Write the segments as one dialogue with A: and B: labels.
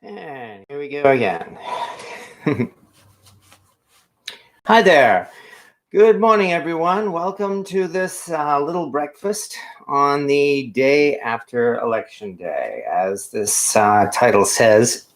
A: And here we go again. Hi there. Good morning, everyone. Welcome to this little breakfast on the day after Election Day. As this title says,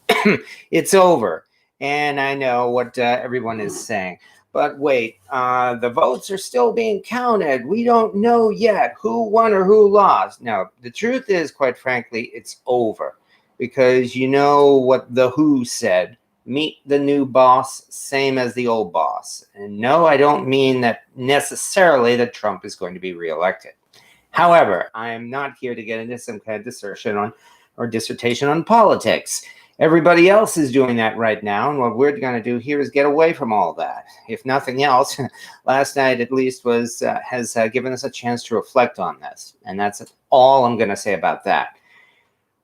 A: it's over. And I know what everyone is saying. But wait, the votes are still being counted. We don't know yet who won or who lost. Now, the truth is, quite frankly, it's over. Because you know what the Who said. Meet the new boss, same as the old boss. And no, I don't mean that necessarily that Trump is going to be reelected. However, I am not here to get into some kind of dissertation on politics. Everybody else is doing that right now, and what we're going to do here is get away from all that. If nothing else, last night at least has given us a chance to reflect on this, and that's all I'm going to say about that.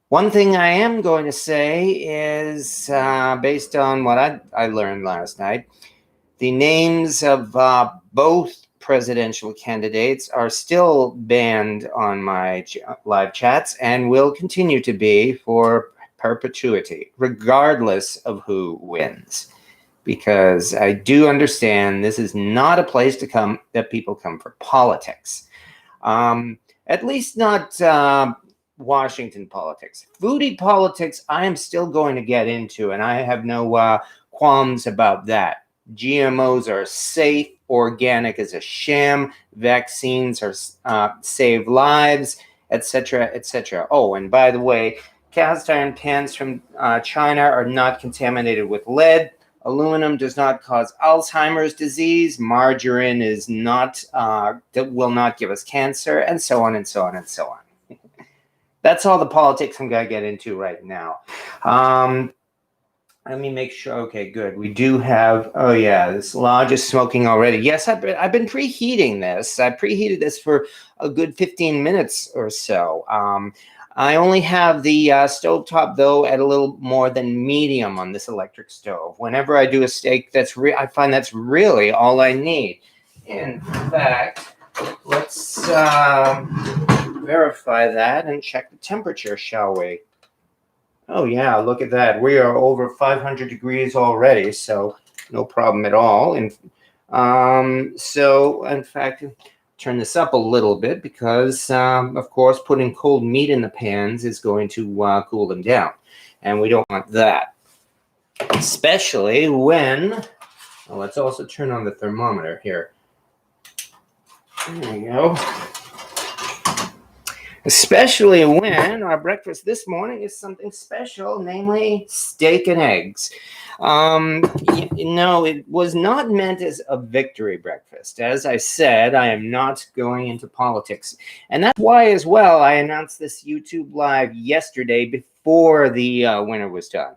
A: One thing I am going to say is, based on what I learned last night, the names of both presidential candidates are still banned on my live chats and will continue to be for perpetuity, regardless of who wins. Because I do understand this is not a place to come that people come for politics. At least not Washington politics. Foodie politics, I am still going to get into, and I have no qualms about that. GMOs are safe, organic is a sham, vaccines are save lives, etc., etc. Oh, and by the way, cast iron pans from China are not contaminated with lead. Aluminum does not cause Alzheimer's disease. Margarine is not that will not give us cancer, and so on and so on and so on. That's all the politics I'm going to get into right now. Let me make sure. Okay, good. We do have, oh yeah, this lodge is smoking already. Yes, I've been preheating this. I preheated this for a good 15 minutes or so. I only have the stovetop, though, at a little more than medium on this electric stove. Whenever I do a steak, I find that's really all I need. In fact, let's verify that and check the temperature, shall we? Oh yeah, look at that. We are over 500 degrees already, so no problem at all. And so, in fact, turn this up a little bit because, of course, putting cold meat in the pans is going to cool them down, and we don't want that. Especially when, well, let's also turn on the thermometer here. There we go. Especially when our breakfast this morning is something special, namely steak and eggs. No, it was not meant as a victory breakfast. As I said, I am not going into politics. And that's why, as well, I announced this YouTube Live yesterday before the winner was done.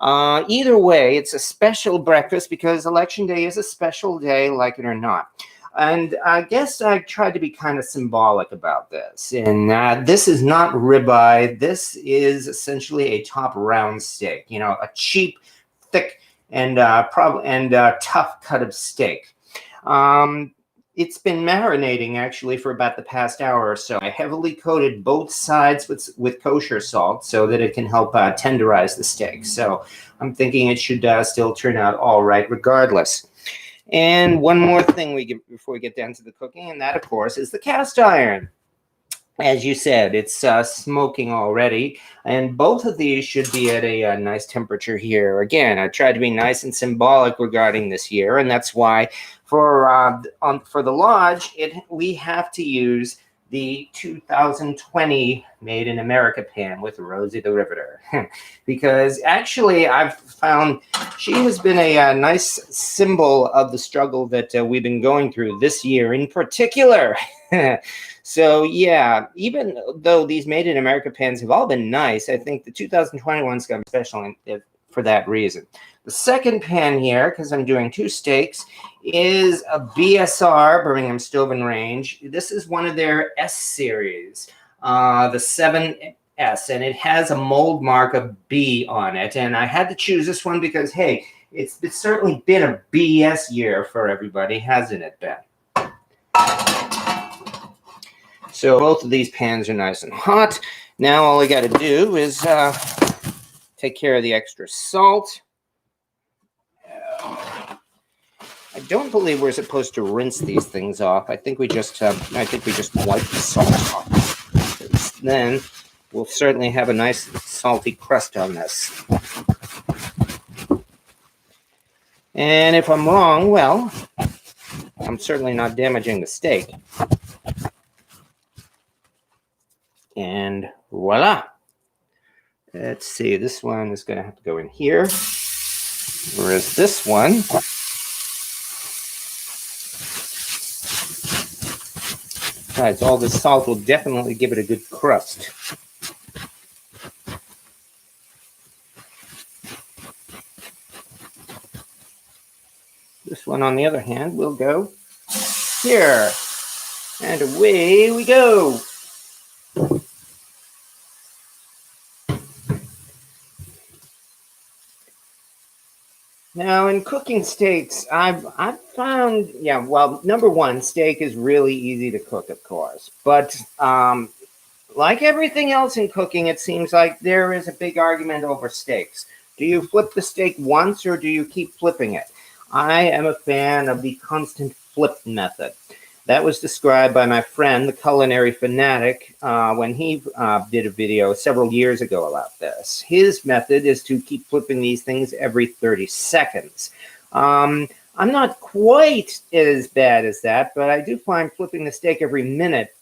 A: Either way, it's a special breakfast because Election Day is a special day, like it or not. And I guess I tried to be kind of symbolic about this. And this is not ribeye. This is essentially a top round steak. You know, a cheap, thick, and tough cut of steak. It's been marinating actually for about the past hour or so. I heavily coated both sides with kosher salt so that it can help tenderize the steak. So I'm thinking it should still turn out all right regardless. And one more thing before we get down to the cooking, and that, of course, is the cast iron. As you said, it's smoking already, and both of these should be at a nice temperature here. Again, I tried to be nice and symbolic regarding this year, and that's why for the lodge, we have to use the 2020 Made in America pan with Rosie the Riveter. Because actually, I've found she has been a nice symbol of the struggle that we've been going through this year in particular. So yeah, even though these Made in America pans have all been nice, I think the 2021's got special for that reason. The second pan here, because I'm doing two steaks, is a BSR, Birmingham Stove and Range. This is one of their S series, the 7S, and it has a mold mark of B on it. And I had to choose this one because, hey, it's certainly been a BS year for everybody, hasn't it, Ben? So both of these pans are nice and hot. Now all I got to do is take care of the extra salt. I don't believe we're supposed to rinse these things off. I think we just wipe the salt off. Then we'll certainly have a nice salty crust on this. And if I'm wrong, well, I'm certainly not damaging the steak. And voila. Let's see, this one is going to have to go in here. Whereas this one, besides, all this salt will definitely give it a good crust. This one, on the other hand, will go here. And away we go. Now, in cooking steaks, I've found, well, number one, steak is really easy to cook, of course. But like everything else in cooking, it seems like there is a big argument over steaks. Do you flip the steak once or do you keep flipping it? I am a fan of the constant flip method. That was described by my friend, the culinary fanatic, when he did a video several years ago about this. His method is to keep flipping these things every 30 seconds. I'm not quite as bad as that, but I do find flipping the steak every minute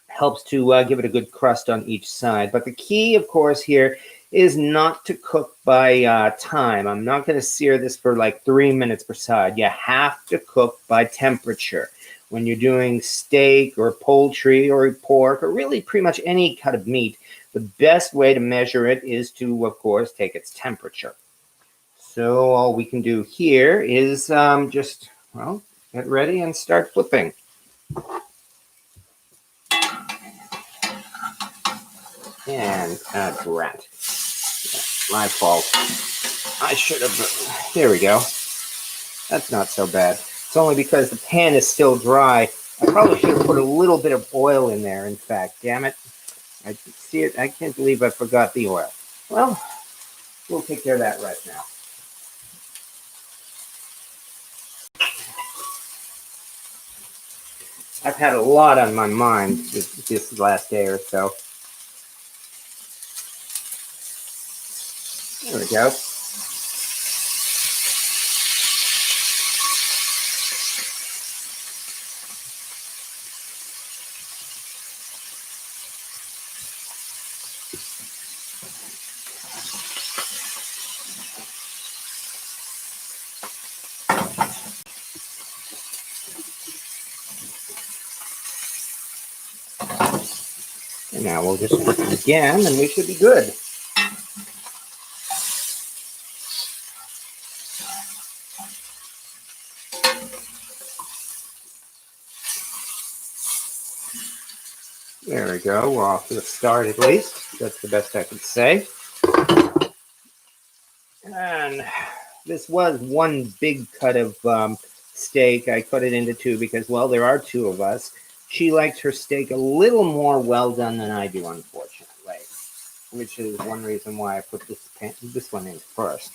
A: helps to give it a good crust on each side. But the key, of course, here is not to cook by time. I'm not going to sear this for like 3 minutes per side. You have to cook by temperature. When you're doing steak or poultry or pork or really pretty much any cut of meat, the best way to measure it is to, of course, take its temperature. So all we can do here is just, well, get ready and start flipping. And drat. My fault. I should have, there we go. That's not so bad. It's only because the pan is still dry. I probably should have put a little bit of oil in there, in fact. Damn it. I see it. I can't believe I forgot the oil. Well, we'll take care of that right now. I've had a lot on my mind this last day or so. There we go. And now we'll just flip it again and we should be good. There we go. We're off to a start at least. That's the best I could say. And this was one big cut of steak. I cut it into two because, well, there are two of us. She likes her steak a little more well done than I do, unfortunately, which is one reason why I put this one in first.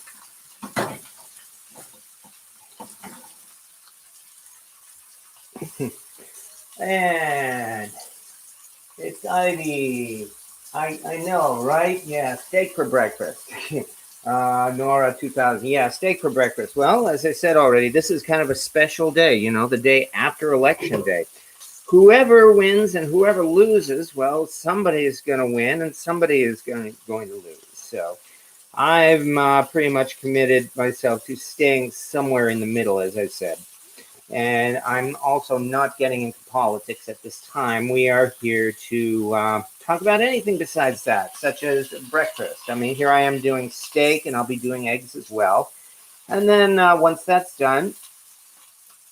A: And it's Ivy. I know, right? Yeah, steak for breakfast. Nora 2000. Yeah, steak for breakfast. Well, as I said already, this is kind of a special day, you know, the day after Election Day. Whoever wins and whoever loses, well, somebody is going to win and somebody is going to lose. So I'm pretty much committed myself to staying somewhere in the middle, as I said. And I'm also not getting into politics at this time. We are here to talk about anything besides that, such as breakfast. I mean, here I am doing steak, and I'll be doing eggs as well. And then once that's done,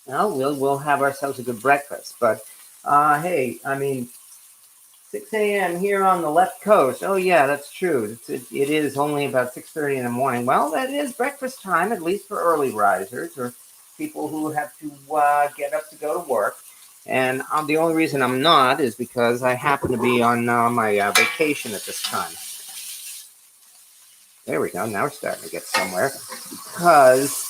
A: well, we'll have ourselves a good breakfast. But hey, I mean, 6 a.m. here on the left coast. Oh, yeah, that's true. It is only about 6:30 in the morning. Well, that is breakfast time, at least for early risers or people who have to get up to go to work. And the only reason I'm not is because I happen to be on my vacation at this time. There we go. Now we're starting to get somewhere because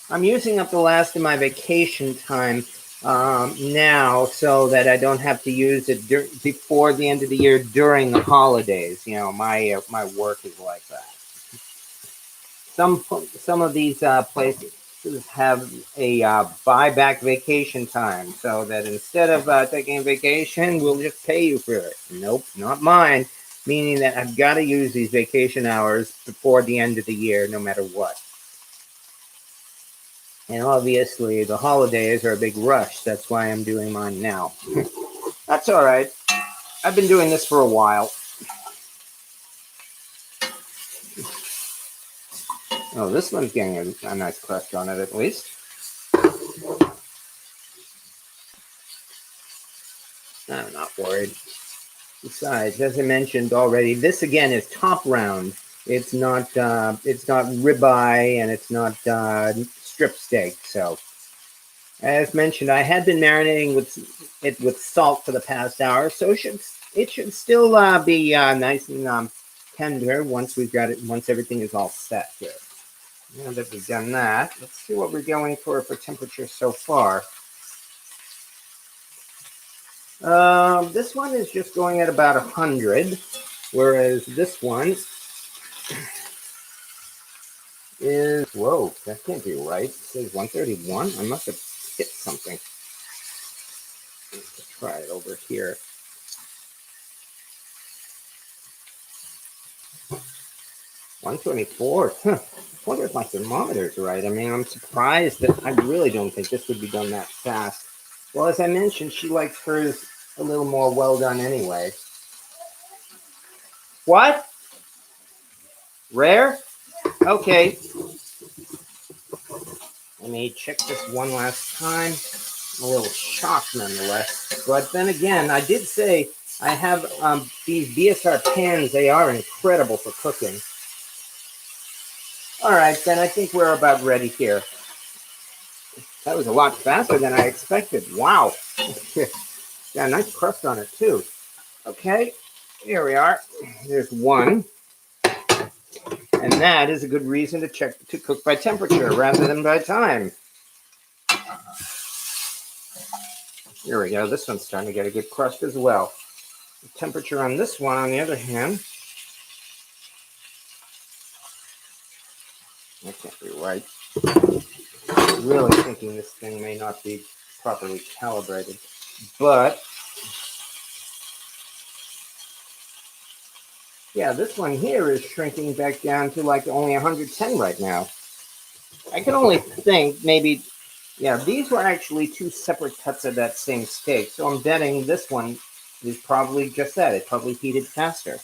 A: I'm using up the last of my vacation time now so that I don't have to use it before the end of the year during the holidays. You know, my work is like that. Some of these places have a buyback vacation time, so that instead of taking a vacation, we'll just pay you for it. Nope, not mine. Meaning that I've got to use these vacation hours before the end of the year, no matter what. And obviously, the holidays are a big rush. That's why I'm doing mine now. That's all right. I've been doing this for a while. Oh, this one's getting a nice crust on it, at least. I'm not worried. Besides, as I mentioned already, this again is top round. It's not ribeye and it's not strip steak. So, as mentioned, I had been marinating with salt for the past hour, so it should still be nice and tender once everything is all set here. Now that we've done that, let's see what we're going for temperature so far. This one is just going at about 100, whereas this one is, whoa, that can't be right. It says 131. I must have hit something. Let's try it over here. 124. Huh. I wonder if my thermometer's right. I mean, I'm surprised that I really don't think this would be done that fast. Well, as I mentioned, she likes hers a little more well done anyway. What? Rare? Okay. Let me check this one last time. I'm a little shocked nonetheless. But then again, I did say I have these BSR pans. They are incredible for cooking. All right, then I think we're about ready here. That was a lot faster than I expected. Wow. Got a nice crust on it too. Okay, here we are. There's one. And that is a good reason to cook by temperature rather than by time. Here we go. This one's starting to get a good crust as well. The temperature on this one, on the other hand, that can't be right. I'm really thinking this thing may not be properly calibrated. But yeah, this one here is shrinking back down to like only 110 right now. I can only think maybe, yeah, these were actually two separate cuts of that same steak. So I'm betting this one is probably just that. It probably heated faster.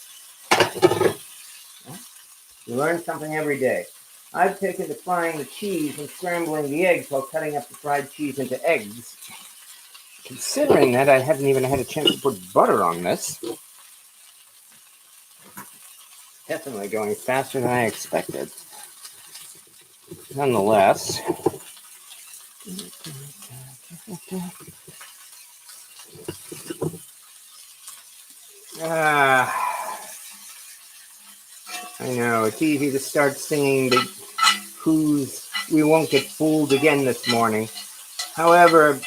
A: You learn something every day. I've taken to frying the cheese and scrambling the eggs while cutting up the fried cheese into eggs. Considering that I haven't even had a chance to put butter on this. Definitely going faster than I expected. Nonetheless. I know, it's easy to start singing the who's We Won't Get Fooled Again this morning. However,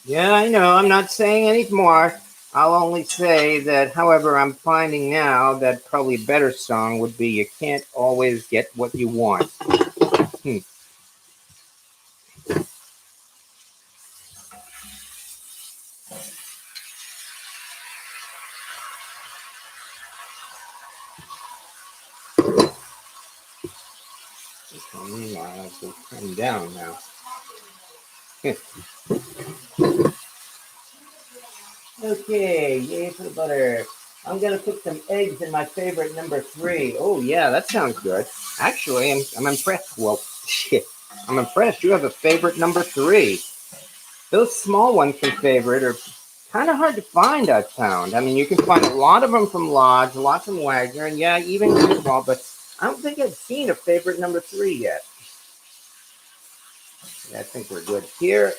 A: yeah, I know, I'm not saying any more. I'll only say that, however, I'm finding now that probably a better song would be You Can't Always Get What You Want. Meanwhile, I will turn down now. Okay, yay for the butter. I'm gonna put some eggs in my favorite number 3. Oh yeah, that sounds good. Actually, I'm impressed. Well, shit, I'm impressed. You have a favorite number 3. Those small ones from favorite are kind of hard to find. I've found. I mean, you can find a lot of them from Lodge, lots from Wagner, and yeah, even small. But I don't think I've seen a favorite number 3 yet. Yeah, I think we're good here.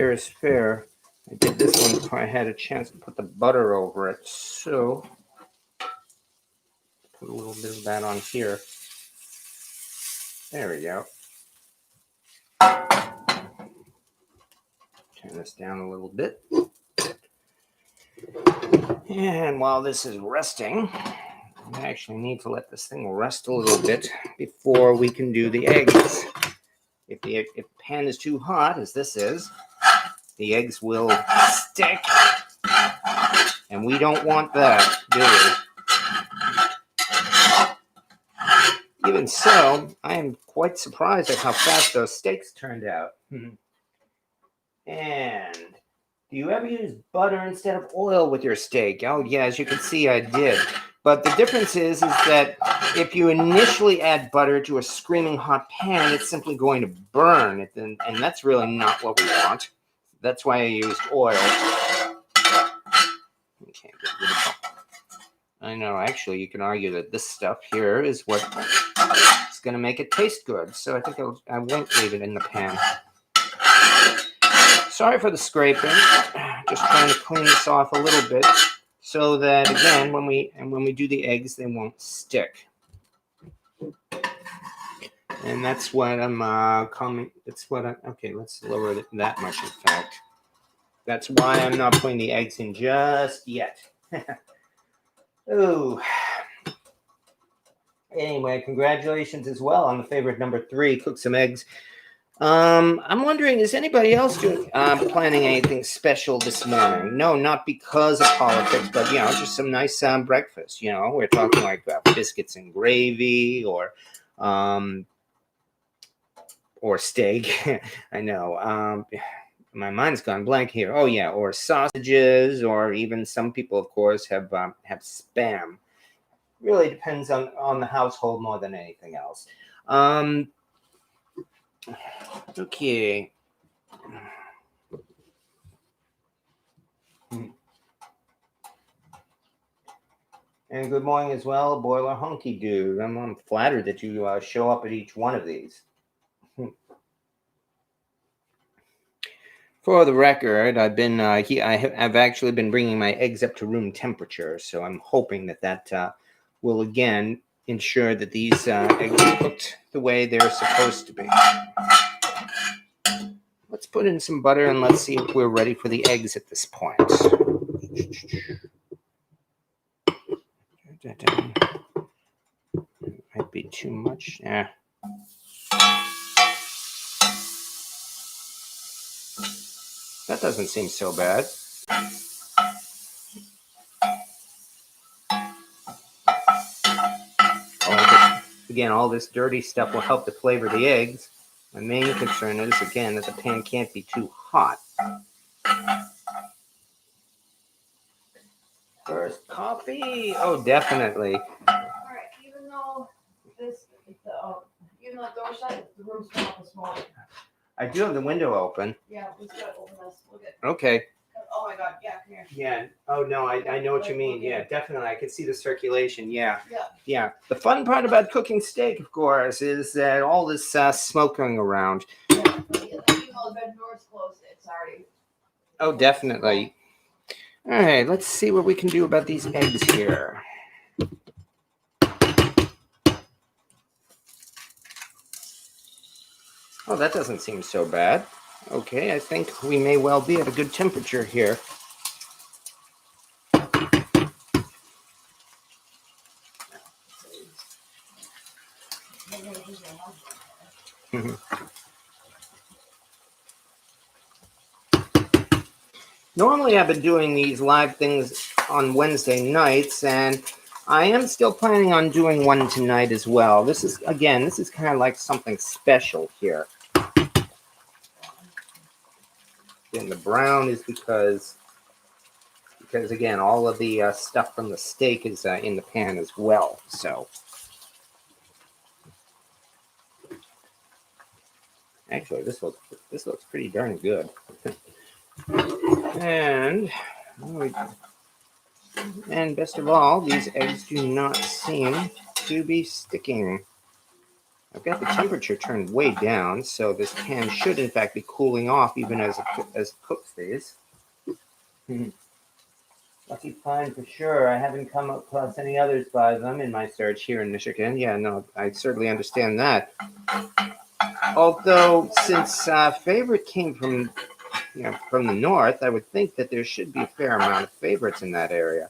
A: fair is fair. I did this one before I had a chance to put the butter over it. So put a little bit of that on here. There we go. Turn this down a little bit. And while this is resting, I actually need to let this thing rest a little bit before we can do the eggs. If the pan is too hot, as this is, the eggs will stick. And we don't want that, do we? Even so, I am quite surprised at how fast those steaks turned out. And do you ever use butter instead of oil with your steak? Oh, yeah, as you can see, I did. But the difference is that if you initially add butter to a screaming hot pan, it's simply going to burn. And that's really not what we want. That's why I used oil. Okay, I know, actually, you can argue that this stuff here is what is going to make it taste good. So I think I won't leave it in the pan. Sorry for the scraping. Just trying to clean this off a little bit so that, again, when we do the eggs, they won't stick. And that's what I'm okay, let's lower it that much, in fact. That's why I'm not putting the eggs in just yet. Ooh. Anyway, congratulations as well on the favorite number 3, cook some eggs. I'm wondering, is anybody else doing planning anything special this morning? No, not because of politics, but just some nice breakfast. We're talking like biscuits and gravy, or steak. I know. My mind's gone blank here. Oh yeah, or sausages, or even some people, of course, have spam. Really depends on the household more than anything else. Okay. And good morning as well, Boiler Hunky Dude. I'm flattered that you show up at each one of these. For the record, I've actually been bringing my eggs up to room temperature, so I'm hoping that will again ensure that these eggs are cooked the way they're supposed to be. Let's put in some butter and let's see if we're ready for the eggs at this point. Might be too much. Yeah. That doesn't seem so bad. Again, all this dirty stuff will help to flavor the eggs. My main concern is, again, that the pan can't be too hot. First coffee. Oh, definitely.
B: All right. Even though the door's shut, the room's still this morning.
A: I do have the window open.
B: Yeah, we just gotta open this. Look at.
A: Okay.
B: Oh my God! Yeah, come here.
A: Yeah. Oh no, I know what you mean. Yeah, definitely. I can see the circulation. Yeah. Yeah. The fun part about cooking steak, of course, is that all this smoke going around.
B: Yeah. Even though the bedroom door's closed, it's already.
A: Oh, definitely. All right. Let's see what we can do about these eggs here. Oh, that doesn't seem so bad. Okay, I think we may well be at a good temperature here. Normally, I've been doing these live things on Wednesday nights, and I am still planning on doing one tonight as well. This is kind of like something special here. And the brown is because again, all of the stuff from the steak is in the pan as well. So actually, this looks pretty darn good. And best of all, these eggs do not seem to be sticking. I've got the temperature turned way down, so this pan should in fact be cooling off even as it cooks these. Lucky find for sure. I haven't come across any others by them in my search here in Michigan. Yeah, no, I certainly understand that. Although, since Favorite came from the north, I would think that there should be a fair amount of favorites in that area.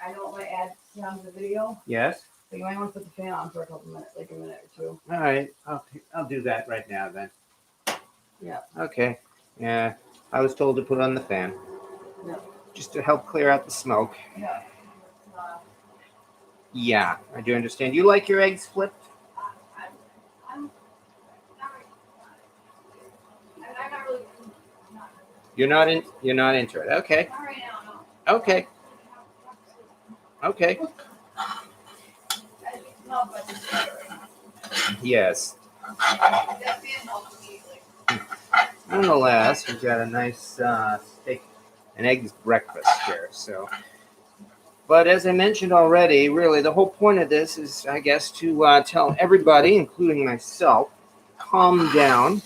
B: I know it might add sound to the video.
A: Yes.
B: So you might want to put the fan on for a couple minutes, like a minute or two.
A: All right, I'll do that right now then.
B: Yeah.
A: Okay. Yeah, I was told to put on the fan.
B: Yeah.
A: Just to help clear out the smoke.
B: Yeah.
A: Yeah, I do understand. You like your eggs flipped?
B: I'm not really.
A: You're not into it. Okay.
B: Not right now, no.
A: Okay. Okay.
B: No, but it's better right now.
A: Yes.
B: That fan helps me, like.
A: Nonetheless, we've got a nice steak and eggs breakfast here. So, but as I mentioned already, really the whole point of this is, I guess, to tell everybody, including myself, calm down,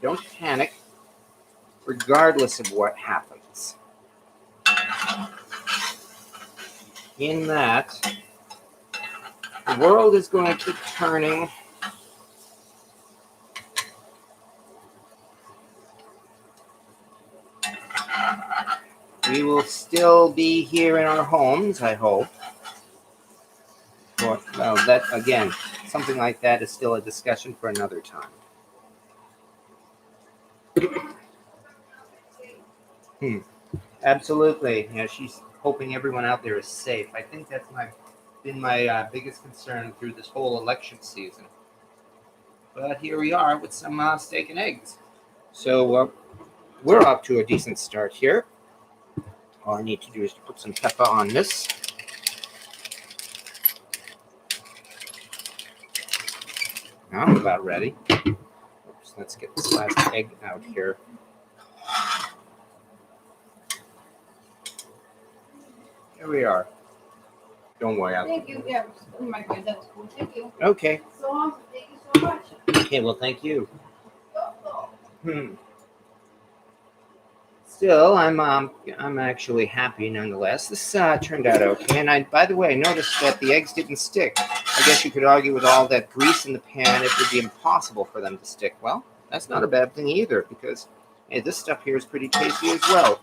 A: don't panic, regardless of what happens. In that, the world is going to keep turning. We will still be here in our homes, I hope. Well, that again, something like that is still a discussion for another time. Absolutely. Yeah, she's hoping everyone out there is safe. I think that's been my biggest concern through this whole election season. But here we are with some steak and eggs. So we're off to a decent start here. All I need to do is to put some pepper on this. Now I'm about ready. Oops, let's get this last egg out here. Here we are. Don't worry.
B: Thank you. Yeah, my friend, that's cool. Thank you.
A: Okay.
B: So awesome. Thank you so much.
A: Okay, well, thank you. Still, I'm actually happy nonetheless. This turned out okay. And by the way, I noticed that the eggs didn't stick. I guess you could argue with all that grease in the pan, it would be impossible for them to stick. Well, that's not a bad thing either, because hey, this stuff here is pretty tasty as well.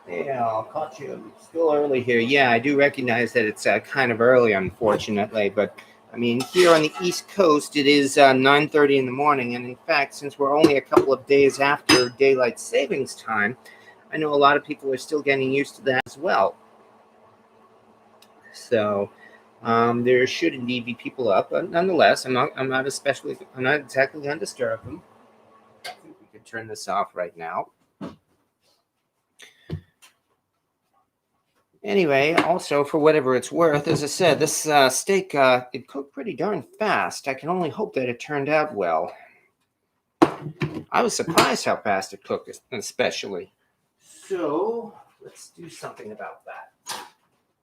A: Yeah, I'll caught you still early here. Yeah, I do recognize that it's kind of early, unfortunately. But, I mean, here on the East Coast, it is 9:30 in the morning. And, in fact, since we're only a couple of days after daylight savings time, I know a lot of people are still getting used to that as well. So there should indeed be people up. But, nonetheless, I'm not exactly going to disturb them. I think we could turn this off right now. Anyway, also for whatever it's worth, as I said, this steak, it cooked pretty darn fast. I can only hope that it turned out well. I was surprised how fast it cooked, especially. So let's do something about that.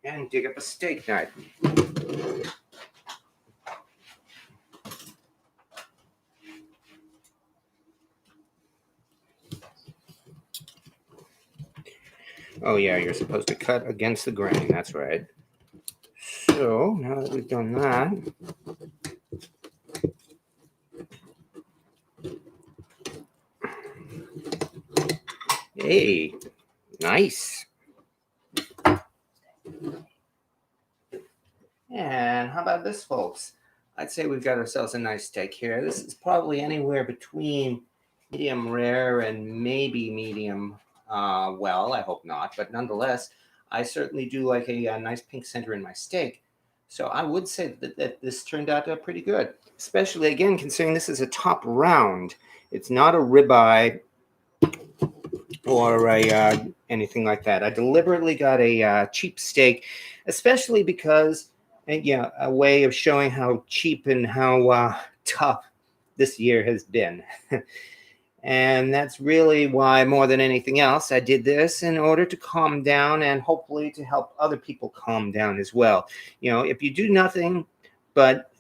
A: And dig up a steak knife. Oh yeah, you're supposed to cut against the grain, that's right. So, now that we've done that, hey, nice. And how about this, folks? I'd say we've got ourselves a nice steak here. This is probably anywhere between medium rare and maybe medium well, I hope not. But nonetheless, I certainly do like a nice pink center in my steak. So I would say that this turned out pretty good, especially, again, considering this is a top round. It's not a ribeye or anything like that. I deliberately got a cheap steak, especially because, a way of showing how cheap and how tough this year has been. And that's really why, more than anything else, I did this in order to calm down and hopefully to help other people calm down as well. If you do nothing but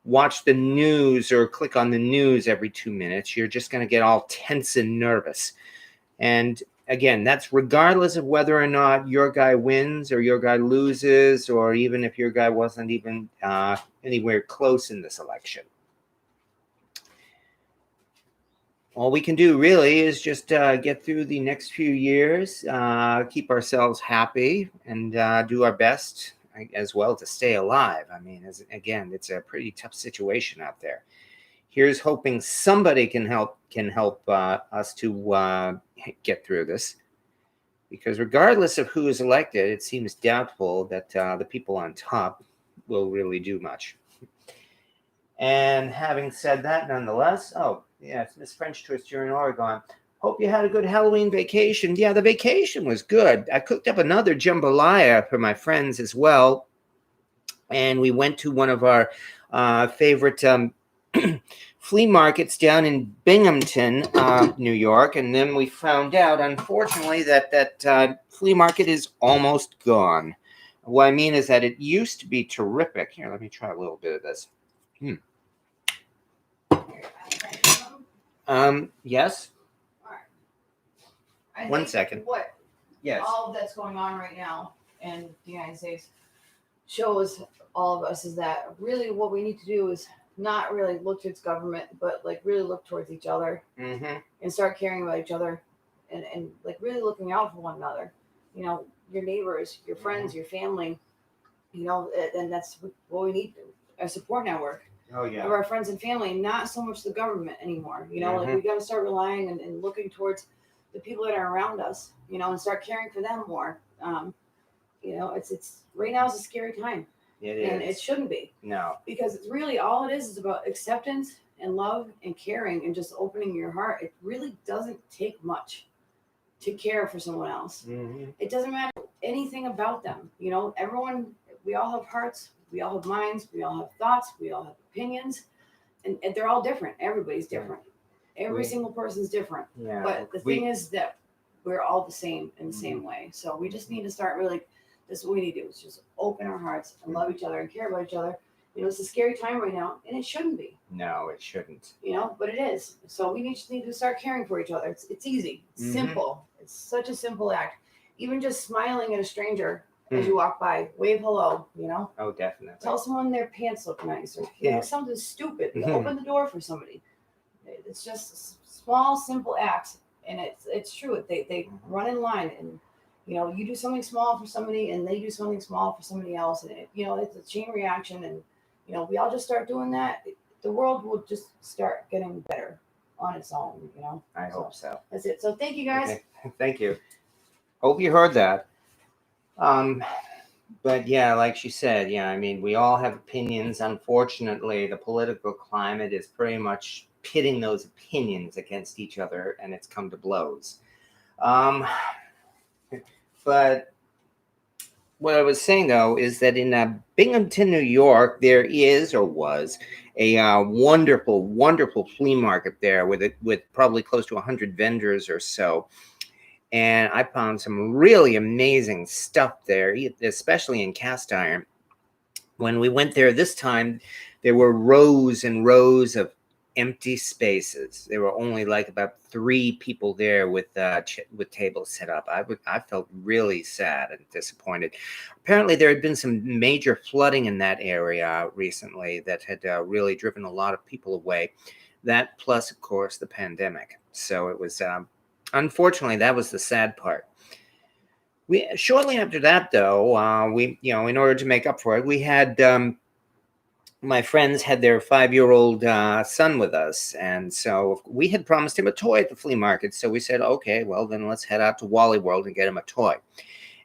A: watch the news or click on the news every 2 minutes, you're just going to get all tense and nervous. And again, that's regardless of whether or not your guy wins or your guy loses, or even if your guy wasn't even anywhere close in this election. All we can do really is just get through the next few years, keep ourselves happy, and do our best as well to stay alive. I mean, again, it's a pretty tough situation out there. Here's hoping somebody can help us to get through this, because regardless of who is elected, it seems doubtful that the people on top will really do much. And having said that, nonetheless, yes, Miss French Twist, you're in Oregon. Hope you had a good Halloween vacation. Yeah, the vacation was good. I cooked up another jambalaya for my friends as well. And we went to one of our favorite flea markets down in Binghamton, New York. And then we found out, unfortunately, that flea market is almost gone. What I mean is that it used to be terrific. Here, let me try a little bit of this. Yes.
B: All right.
A: 1 second.
B: What?
A: Yes.
B: All that's going on right now in the United States shows all of us is that really what we need to do is not really look towards government, but like really look towards each other and start caring about each other and like really looking out for one another. Your neighbors, your friends, your family, and that's what we need, a support network.
A: Oh, yeah.
B: Of our friends and family, not so much the government anymore. Like we got to start relying and looking towards the people that are around us, and start caring for them more. It's right now is a scary time.
A: It is.
B: And it shouldn't be.
A: No.
B: Because it's really all it is about acceptance and love and caring and just opening your heart. It really doesn't take much to care for someone else. It doesn't matter anything about them. Everyone, we all have hearts. We all have minds, we all have thoughts, we all have opinions, and they're all different. Everybody's different. Every single person's different.
A: Yeah.
B: But the thing is that we're all the same in the same way. So we just need to start really, this is what we need to do, is just open our hearts and love each other and care about each other. It's a scary time right now, and it shouldn't be.
A: No, it shouldn't.
B: But it is. So we just need to start caring for each other. It's easy. It's simple. It's such a simple act. Even just smiling at a stranger as you walk by, wave hello,
A: Oh, definitely.
B: Tell someone their pants look nice, or something stupid. Open the door for somebody. It's just small, simple acts, and it's true. They run in line, and you do something small for somebody, and they do something small for somebody else, and it's a chain reaction, and we all just start doing that. The world will just start getting better on its own.
A: I hope so.
B: That's it. So thank you guys.
A: Okay. Thank you. Hope you heard that. But yeah, like she said, I mean, we all have opinions. Unfortunately, the political climate is pretty much pitting those opinions against each other, and it's come to blows. But what I was saying, though, is that in Binghamton, New York, there is or was a wonderful, wonderful flea market there with probably close to 100 vendors or so. And I found some really amazing stuff there, especially in cast iron. When we went there this time, there were rows and rows of empty spaces. There were only like about 3 people there with tables set up. I felt really sad and disappointed. Apparently, there had been some major flooding in that area recently that had really driven a lot of people away. That plus, of course, the pandemic. So it was... unfortunately, that was the sad part. Shortly after that, though, we in order to make up for it, we had my friends had their 5-year-old son with us, and so we had promised him a toy at the flea market. So we said, okay, well then let's head out to Wally World and get him a toy.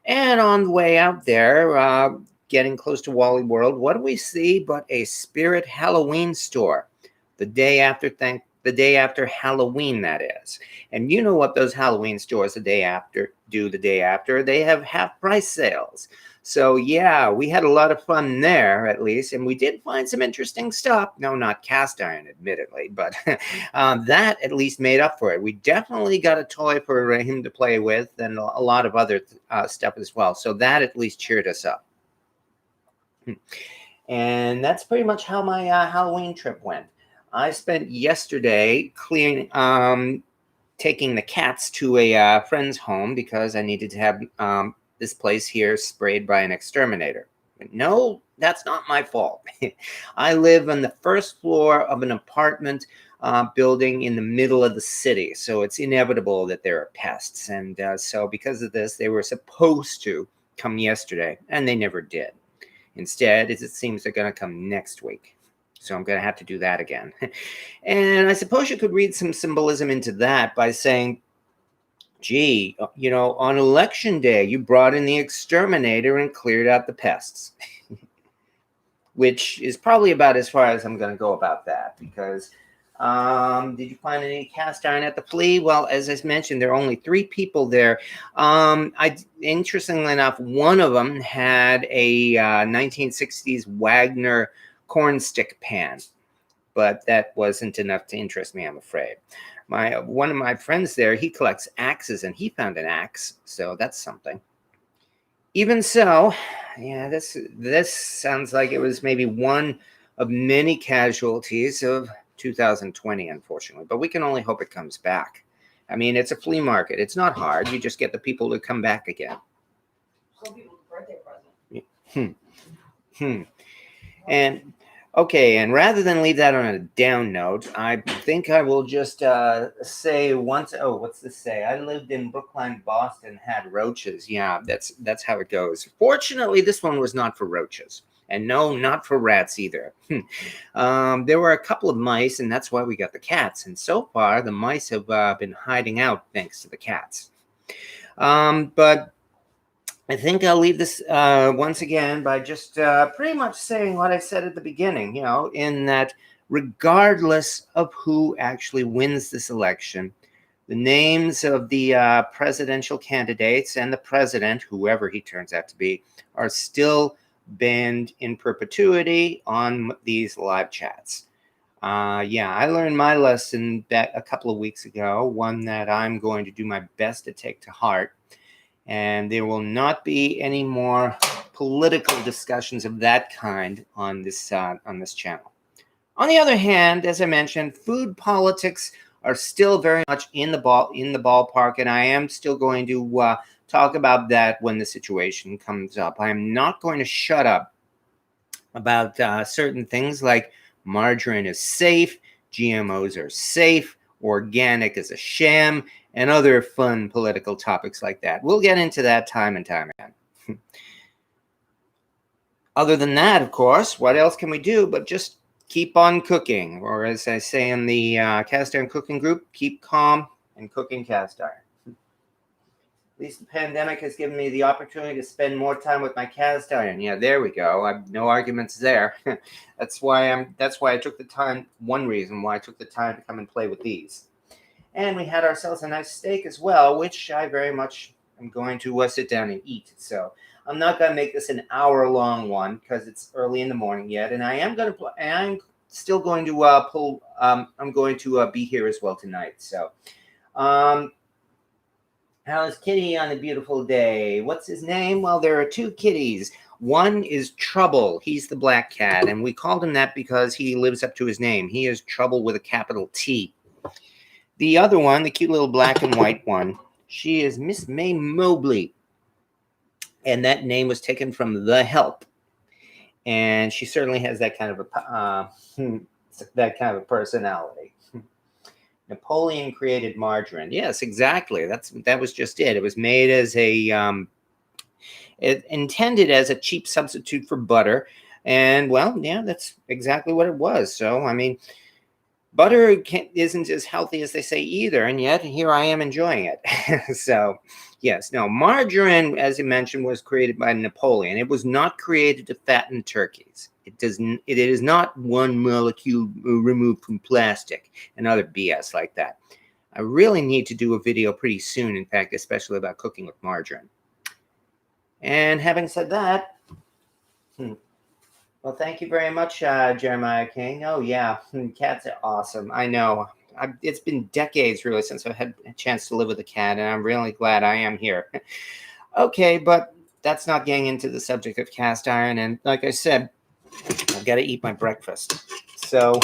A: And on the way out there, getting close to Wally World, what do we see but a Spirit Halloween store the day after Halloween, that is. And you know what those Halloween stores the day after do the day after? They have half price sales. So yeah, we had a lot of fun there, at least, and we did find some interesting stuff. No, not cast iron, admittedly, but that at least made up for it. We definitely got a toy for him to play with, and a lot of other stuff as well. So that at least cheered us up. And that's pretty much how my Halloween trip went. I spent yesterday taking the cats to a friend's home because I needed to have this place here sprayed by an exterminator. But no, that's not my fault. I live on the first floor of an apartment building in the middle of the city, so it's inevitable that there are pests. And so because of this, they were supposed to come yesterday, and they never did. Instead, it seems they're going to come next week. So I'm going to have to do that again. And I suppose you could read some symbolism into that by saying, gee, on election day, you brought in the exterminator and cleared out the pests. Which is probably about as far as I'm going to go about that. Because did you find any cast iron at the flea? Well, as I mentioned, there are only 3 people there. Interestingly enough, one of them had a 1960s Wagner cornstick pan, but that wasn't enough to interest me, I'm afraid. One of my friends there, he collects axes, and he found an axe, so that's something. Even so, yeah, this sounds like it was maybe one of many casualties of 2020, unfortunately, but we can only hope it comes back. I mean, it's a flea market. It's not hard. You just get the people to come back again.
B: Some people's birthday present.
A: And okay, and rather than leave that on a down note, I think I will just say once. Oh, what's this say? I lived in Brookline, Boston, had roaches. Yeah, that's how it goes. Fortunately, this one was not for roaches. And no, not for rats either. There were a couple of mice, and that's why we got the cats. And so far, the mice have been hiding out thanks to the cats. But I think I'll leave this once again by just pretty much saying what I said at the beginning, in that regardless of who actually wins this election, the names of the presidential candidates and the president, whoever he turns out to be, are still banned in perpetuity on these live chats. Yeah, I learned my lesson back a couple of weeks ago, one that I'm going to do my best to take to heart. And there will not be any more political discussions of that kind on this channel. On the other hand, as I mentioned, food politics are still very much in the ballpark, and I am still going to talk about that when the situation comes up. I am not going to shut up about certain things like margarine is safe, GMOs are safe, organic is a sham, and other fun political topics like that. We'll get into that time and time again. Other than that, of course, what else can we do but just keep on cooking? Or as I say in the cast iron cooking group, keep calm and cooking cast iron. At least the pandemic has given me the opportunity to spend more time with my cast iron. Yeah, there we go. I've no arguments there. That's why I took the time. One reason why I took the time to come and play with these. And we had ourselves a nice steak as well, which I very much am going to sit down and eat. So I'm not going to make this an hour-long one because it's early in the morning yet, and I'm still going to I'm going to be here as well tonight. So, how's Kitty on a beautiful day? What's his name? Well, there are 2 kitties. One is Trouble. He's the black cat, and we called him that because he lives up to his name. He is Trouble with a capital T. The other one, the cute little black and white one, she is Miss May Mobley. And that name was taken from The Help. And she certainly has that kind of a personality. Napoleon created margarine. Yes, exactly. That was just it. It was made as intended as a cheap substitute for butter. And well, yeah, that's exactly what it was. So, I mean, butter isn't as healthy as they say either, and yet here I am enjoying it. So, yes, no, margarine, as you mentioned, was created by Napoleon. It was not created to fatten turkeys. It is not one molecule removed from plastic and other BS like that. I really need to do a video pretty soon, in fact, especially about cooking with margarine. And having said that, well, thank you very much, Jeremiah King. Oh, yeah, cats are awesome. I know. It's been decades, really, since I've had a chance to live with a cat, and I'm really glad I am here. Okay, but that's not getting into the subject of cast iron. And like I said, I've got to eat my breakfast. So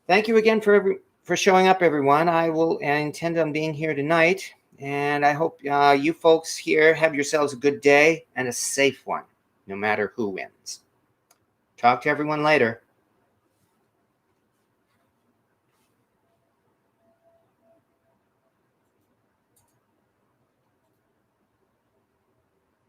A: thank you again for showing up, everyone. I intend on being here tonight. And I hope you folks here have yourselves a good day and a safe one, no matter who wins. Talk to everyone later.